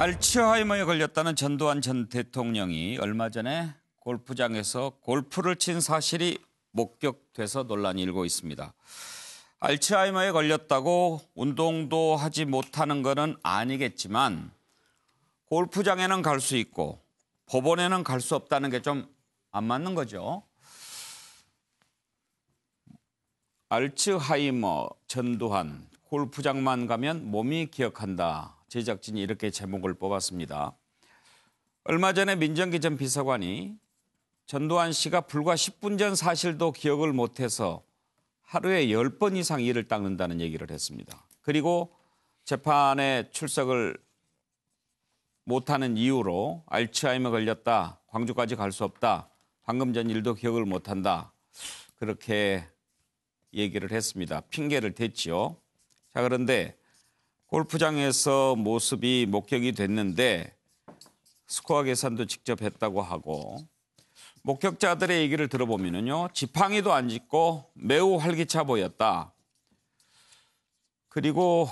알츠하이머에 걸렸다는 전두환 전 대통령이 얼마 전에 골프장에서 골프를 친 사실이 목격돼서 논란이 일고 있습니다. 알츠하이머에 걸렸다고 운동도 하지 못하는 것은 아니겠지만 골프장에는 갈 수 있고 법원에는 갈 수 없다는 게 좀 안 맞는 거죠. 알츠하이머, 전두환, 골프장만 가면 몸이 기억한다. 제작진이 이렇게 제목을 뽑았습니다. 얼마 전에 민정기 전 비서관이 전두환 씨가 불과 10분 전 사실도 기억을 못해서 하루에 10번 이상 이를 닦는다는 얘기를 했습니다. 그리고 재판에 출석을 못하는 이유로 알츠하이머 걸렸다, 광주까지 갈 수 없다, 방금 전 일도 기억을 못한다. 그렇게 얘기를 했습니다. 핑계를 댔지요. 자, 그런데 골프장에서 모습이 목격이 됐는데 스코어 계산도 직접 했다고 하고 목격자들의 얘기를 들어보면요. 지팡이도 안 짚고 매우 활기차 보였다. 그리고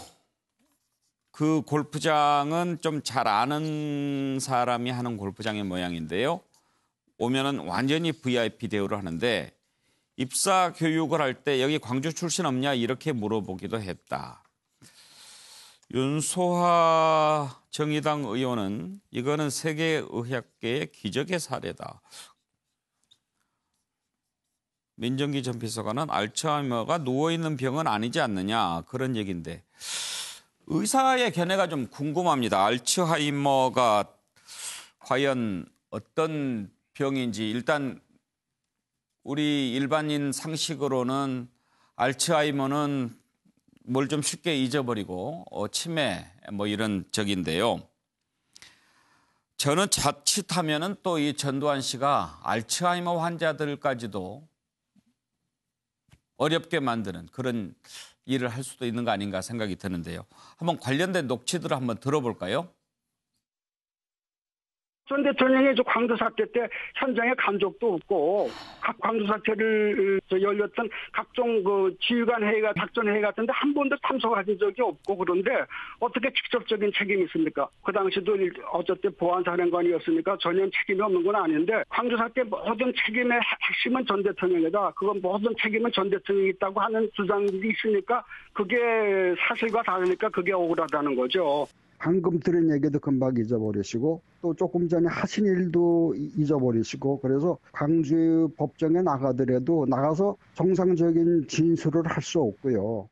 그 골프장은 좀 잘 아는 사람이 하는 골프장의 모양인데요. 오면은 완전히 VIP 대우를 하는데 입사 교육을 할 때 여기 광주 출신 없냐 이렇게 물어보기도 했다. 윤소하 정의당 의원은 이거는 세계의학계의 기적의 사례다. 민정기 전 비서관은 알츠하이머가 누워있는 병은 아니지 않느냐 그런 얘기인데 의사의 견해가 좀 궁금합니다. 알츠하이머가 과연 어떤 병인지 일단 우리 일반인 상식으로는 알츠하이머는 뭘 좀 쉽게 잊어버리고 치매 뭐 이런 적인데요. 저는 자칫하면은 또 이 전두환 씨가 알츠하이머 환자들까지도 어렵게 만드는 그런 일을 할 수도 있는 거 아닌가 생각이 드는데요. 한번 관련된 녹취들을 한번 들어볼까요? 전 대통령이 광주 사태 때 현장에 간 적도 없고 각 광주 사태를 열렸던 각종 그 지휘관 회의가 작전 회의 같은데 한 번도 참석하신 적이 없고 그런데 어떻게 직접적인 책임이 있습니까? 그 당시도 어쨌든 보안사령관이었으니까 전혀 책임이 없는 건 아닌데 광주 사태 모든 책임의 핵심은 전 대통령이다. 그건 모든 책임은 전 대통령이 있다고 하는 주장이 있으니까 그게 사실과 다르니까 그게 억울하다는 거죠. 방금 들은 얘기도 금방 잊어버리시고 또 조금 전에 하신 일도 잊어버리시고 그래서 광주 법정에 나가더라도 나가서 정상적인 진술을 할 수 없고요.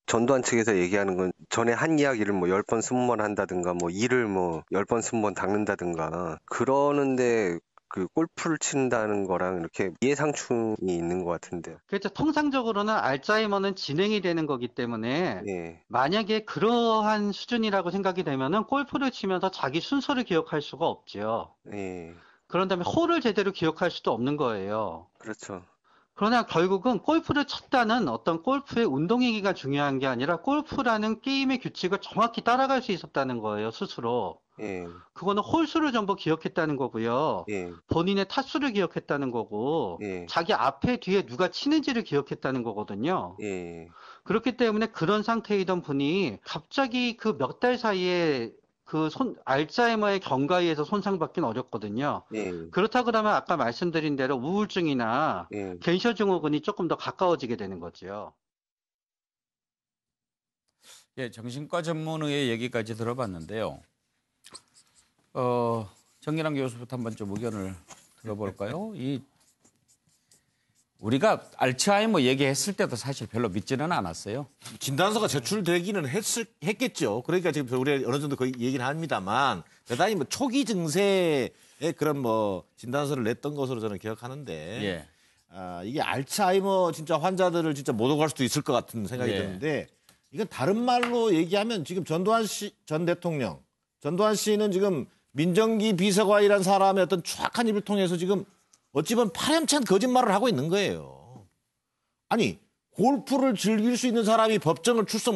전두환 측에서 얘기하는 건 전에 한 이야기를 뭐 10번, 20번 한다든가 뭐 일을 뭐 10번, 20번 닦는다든가 그러는데 그 골프를 친다는 거랑 이렇게 이해상충이 있는 것 같은데. 그렇죠. 통상적으로는 알츠하이머는 진행이 되는 거기 때문에 예. 만약에 그러한 수준이라고 생각이 되면은 골프를 치면서 자기 순서를 기억할 수가 없죠. 예. 그런 다음에 홀을 제대로 기억할 수도 없는 거예요. 그렇죠. 그러나 결국은 골프를 쳤다는 어떤 골프의 운동행위가 중요한 게 아니라 골프라는 게임의 규칙을 정확히 따라갈 수 있었다는 거예요, 스스로. 예. 그거는 홀수를 전부 기억했다는 거고요. 예. 본인의 타수를 기억했다는 거고, 예. 자기 앞에 뒤에 누가 치는지를 기억했다는 거거든요. 예. 그렇기 때문에 그런 상태이던 분이 갑자기 그 몇 달 사이에 그 알츠하이머의 경과에 의해서 손상받기는 어렵거든요. 예. 그렇다 그러면 아까 말씀드린 대로 우울증이나 예. 겐셔 증후군이 조금 더 가까워지게 되는 거죠. 예, 정신과 전문의의 얘기까지 들어봤는데요. 정기랑 교수부터 한번 좀 의견을 들어볼까요? 우리가 알츠하이머 얘기했을 때도 사실 별로 믿지는 않았어요. 진단서가 제출되기는 했겠죠. 그러니까 지금 우리가 어느 정도 거의 얘기는 합니다만 대단히 뭐 초기 증세의 그런 뭐 진단서를 냈던 것으로 저는 기억하는데 예. 이게 알츠하이머 진짜 환자들을 진짜 못 오고 갈 수도 있을 것 같은 생각이 예. 드는데 이건 다른 말로 얘기하면 지금 전두환 전 대통령, 전두환 씨는 지금 민정기 비서관이라는 사람의 어떤 추악한 입을 통해서 지금 어찌 보면 파렴치한 거짓말을 하고 있는 거예요. 아니 골프를 즐길 수 있는 사람이 법정을 출석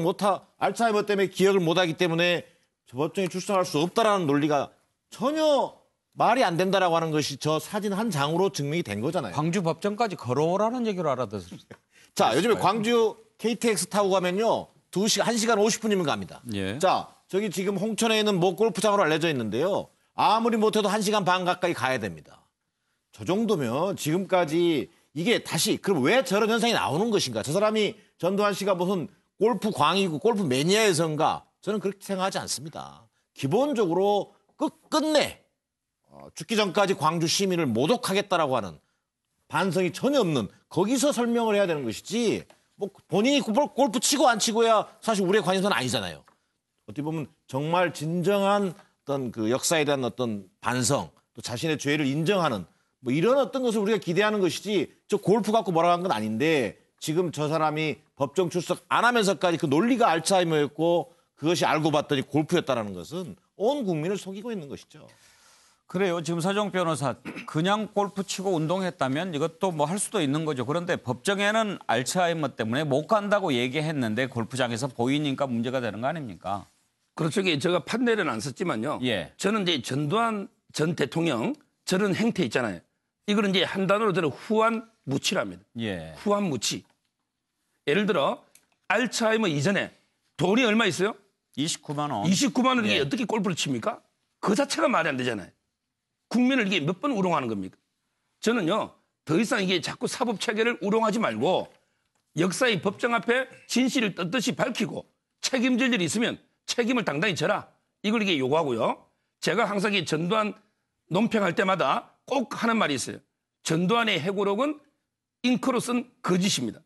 알츠하이머 때문에 기억을 못하기 때문에 법정에 출석할 수 없다라는 논리가 전혀 말이 안 된다라고 하는 것이 저 사진 한 장으로 증명이 된 거잖아요. 광주 법정까지 걸어오라는 얘기로 알아듣었어요. 자, 요즘에 광주 KTX 타고 가면요. 1시간 50분이면 갑니다. 예. 자, 저기 지금 홍천에 있는 모 골프장으로 알려져 있는데요. 아무리 못해도 1시간 반 가까이 가야 됩니다. 저 정도면 지금까지 이게 다시 그럼 왜 저런 현상이 나오는 것인가? 저 사람이 전두환 씨가 무슨 골프 광이고 골프 매니아에서인가? 저는 그렇게 생각하지 않습니다. 기본적으로 끝내 죽기 전까지 광주 시민을 모독하겠다라고 하는 반성이 전혀 없는 거기서 설명을 해야 되는 것이지 뭐 본인이 골프 치고 안 치고야 사실 우리의 관심사는 아니잖아요. 어떻게 보면 정말 진정한 어떤 그 역사에 대한 어떤 반성 또 자신의 죄를 인정하는 뭐 이런 어떤 것을 우리가 기대하는 것이지 저 골프 갖고 뭐라고 한 건 아닌데 지금 저 사람이 법정 출석 안 하면서까지 그 논리가 알츠하이머였고 그것이 알고 봤더니 골프였다라는 것은 온 국민을 속이고 있는 것이죠. 그래요. 지금 서정 변호사 그냥 골프 치고 운동했다면 이것도 뭐 할 수도 있는 거죠. 그런데 법정에는 알츠하이머 때문에 못 간다고 얘기했는데 골프장에서 보이니까 문제가 되는 거 아닙니까? 그렇죠. 제가 판례는 안 썼지만요. 예. 저는 이제 전두환 전 대통령 저런 행태 있잖아요. 이거는 이제 한 단어로 저는 후한무치랍니다. 예. 후한무치. 예를 들어 알츠하이머 이전에 돈이 얼마 있어요? 29만 원. 29만 원이 예. 어떻게 골프를 칩니까? 그 자체가 말이 안 되잖아요. 국민을 이게 몇 번 우롱하는 겁니까? 저는요. 더 이상 이게 자꾸 사법체계를 우롱하지 말고 역사의 법정 앞에 진실을 떳떳이 밝히고 책임질 일이 있으면 책임을 당당히 져라. 이걸 이게 요구하고요. 제가 항상 이 전두환 논평할 때마다 꼭 하는 말이 있어요. 전두환의 해고록은 잉크로 쓴 거짓입니다.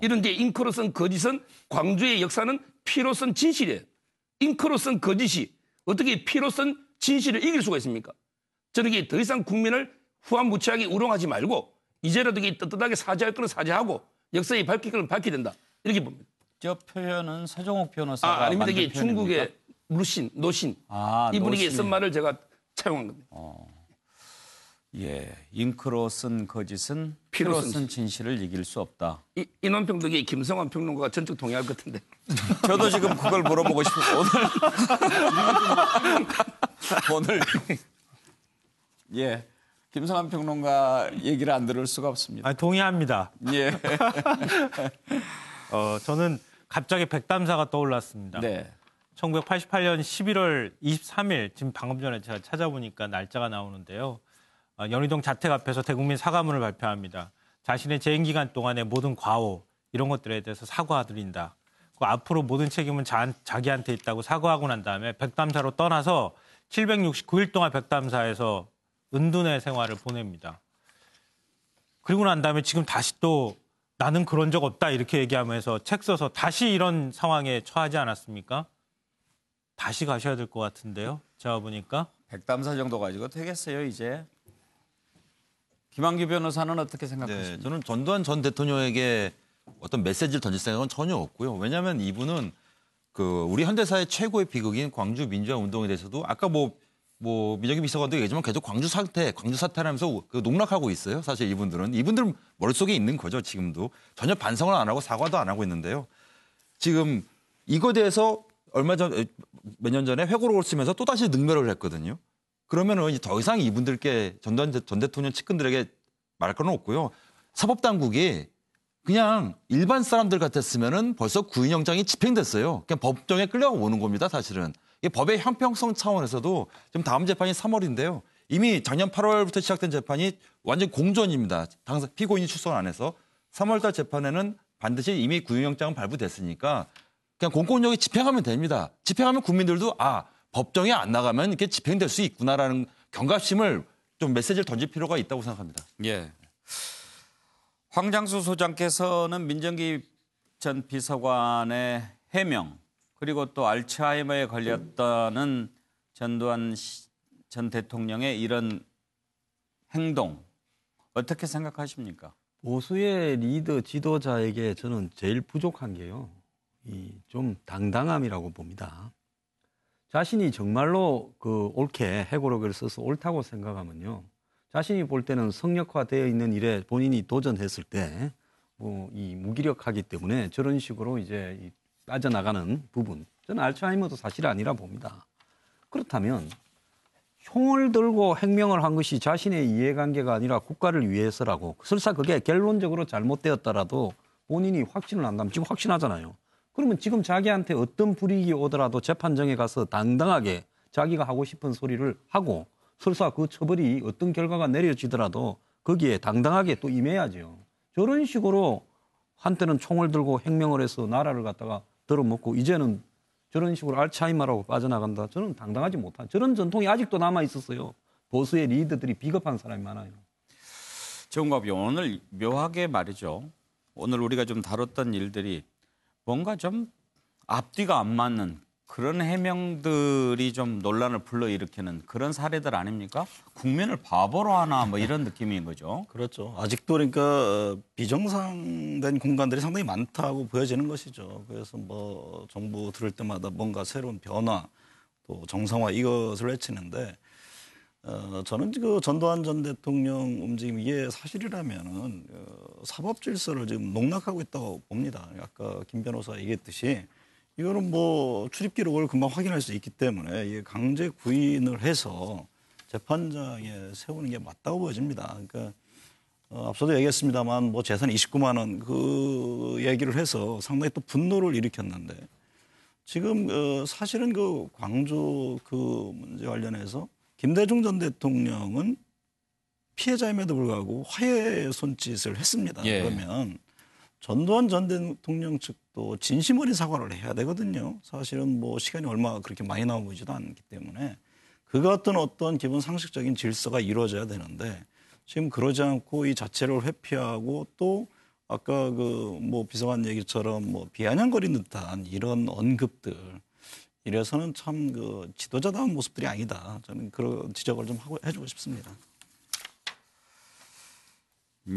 이런 게 잉크로 쓴 거짓은 광주의 역사는 피로 쓴 진실이에요. 잉크로 쓴 거짓이 어떻게 피로 쓴 진실을 이길 수가 있습니까? 저는 이게 더 이상 국민을 후한무치하게 우롱하지 말고 이제라도 이게 떳떳하게 사죄할 거는 사죄하고 역사에 밝힐 거는 밝혀야 된다. 이렇게 봅니다. 저 표현은 서정욱 변호사가 아닙니다. 만든 이게 중국의 표현입니까? 루신, 노신. 아, 이분이 노신이. 쓴 말을 제가 차용한 겁니다. 예, 잉크로 쓴 거짓은 피로 피로 쓴 쓴 진실을 이길 수 없다. 이 논평도 이게 김성환 평론가가 전적 동의할 것 같은데. 저도 지금 그걸 물어보고 싶어요. 오늘 예, 김성환 평론가 얘기를 안 들을 수가 없습니다. 동의합니다. 예, 저는 갑자기 백담사가 떠올랐습니다. 네, 1988년 11월 23일, 지금 방금 전에 제가 찾아보니까 날짜가 나오는데요. 연희동 자택 앞에서 대국민 사과문을 발표합니다. 자신의 재임 기간 동안의 모든 과오, 이런 것들에 대해서 사과드린다. 앞으로 모든 책임은 자기한테 있다고 사과하고 난 다음에 백담사로 떠나서 769일 동안 백담사에서 은둔의 생활을 보냅니다. 그리고 난 다음에 지금 다시 또 나는 그런 적 없다 이렇게 얘기하면서 책 써서 다시 이런 상황에 처하지 않았습니까? 다시 가셔야 될 것 같은데요. 제가 보니까. 백담사 정도 가지고 되겠어요 이제. 김한규 변호사는 어떻게 네, 생각하십니까? 저는 전두환 전 대통령에게 어떤 메시지를 던질 생각은 전혀 없고요. 왜냐하면 이분은 그 우리 현대사의 최고의 비극인 광주 민주화 운동에 대해서도 아까 뭐 민정기 비서관도 얘기했지만 계속 광주 사태라면서 그 농락하고 있어요. 사실 이분들 머릿속에 있는 거죠. 지금도 전혀 반성을 안 하고 사과도 안 하고 있는데요. 지금 이거에 대해서 몇 년 전에 회고록을 쓰면서 또 다시 능멸을 했거든요. 그러면은 이제 더 이상 이분들께 전두환 전 대통령 측근들에게 말할 건 없고요. 사법당국이 그냥 일반 사람들 같았으면은 벌써 구인영장이 집행됐어요. 그냥 법정에 끌려오는 겁니다, 사실은. 이게 법의 형평성 차원에서도 지금 다음 재판이 3월인데요. 이미 작년 8월부터 시작된 재판이 완전 공전입니다. 당사 피고인이 출석 안 해서 3월달 재판에는 반드시 이미 구인영장은 발부됐으니까 그냥 공권력이 집행하면 됩니다. 집행하면 국민들도 법정에 안 나가면 이렇게 집행될 수 있구나라는 경각심을 좀 메시지를 던질 필요가 있다고 생각합니다. 예. 황장수 소장께서는 민정기 전 비서관의 해명 그리고 또 알츠하이머에 걸렸다는 전두환 전 대통령의 이런 행동 어떻게 생각하십니까? 보수의 리더 지도자에게 저는 제일 부족한 게요. 좀 당당함이라고 봅니다. 자신이 정말로 옳게 해고록을 써서 옳다고 생각하면요. 자신이 볼 때는 성역화되어 있는 일에 본인이 도전했을 때 이 무기력하기 때문에 저런 식으로 이제 빠져나가는 부분. 저는 알츠하이머도 사실 아니라 봅니다. 그렇다면 총을 들고 행명을 한 것이 자신의 이해관계가 아니라 국가를 위해서라고 설사 그게 결론적으로 잘못되었더라도 본인이 확신을 한다면 지금 확신하잖아요. 그러면 지금 자기한테 어떤 불이익이 오더라도 재판정에 가서 당당하게 자기가 하고 싶은 소리를 하고 설사 그 처벌이 어떤 결과가 내려지더라도 거기에 당당하게 또 임해야죠. 저런 식으로 한때는 총을 들고 행명을 해서 나라를 갖다가 들어먹고 이제는 저런 식으로 알츠하이머라고 빠져나간다. 저는 당당하지 못한 저런 전통이 아직도 남아 있었어요. 보수의 리더들이 비겁한 사람이 많아요. 정갑이 오늘 묘하게 말이죠. 오늘 우리가 좀 다뤘던 일들이 뭔가 좀 앞뒤가 안 맞는 그런 해명들이 좀 논란을 불러일으키는 그런 사례들 아닙니까? 국민을 바보로 하나 뭐 이런 느낌인 거죠. 그렇죠. 아직도 그러니까 비정상된 공간들이 상당히 많다고 보여지는 것이죠. 그래서 뭐 정부 들을 때마다 뭔가 새로운 변화 또 정상화 이것을 외치는데 저는 그 전두환 전 대통령 움직임 이게 사실이라면은 사법 질서를 지금 농락하고 있다고 봅니다. 아까 김 변호사 얘기했듯이 이거는 뭐 출입 기록을 금방 확인할 수 있기 때문에 이게 강제 구인을 해서 재판장에 세우는 게 맞다고 보여집니다. 그러니까 앞서도 얘기했습니다만 뭐 재산 29만 원 그 얘기를 해서 상당히 또 분노를 일으켰는데 지금 사실은 그 광주 그 문제 관련해서 김대중 전 대통령은 피해자임에도 불구하고 화해 손짓을 했습니다. 예. 그러면 전두환 전 대통령 측도 진심 어린 사과를 해야 되거든요. 사실은 뭐 시간이 얼마 그렇게 많이 나오고 있지도 않기 때문에 그 같은 어떤 기본 상식적인 질서가 이루어져야 되는데 지금 그러지 않고 이 자체를 회피하고 또 아까 그 뭐 비서관 얘기처럼 뭐 비아냥거리는 듯한 이런 언급들 이래서는 참 그 지도자다운 모습들이 아니다. 저는 그런 지적을 좀 해주고 싶습니다.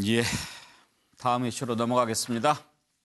예, 다음 이슈로 넘어가겠습니다.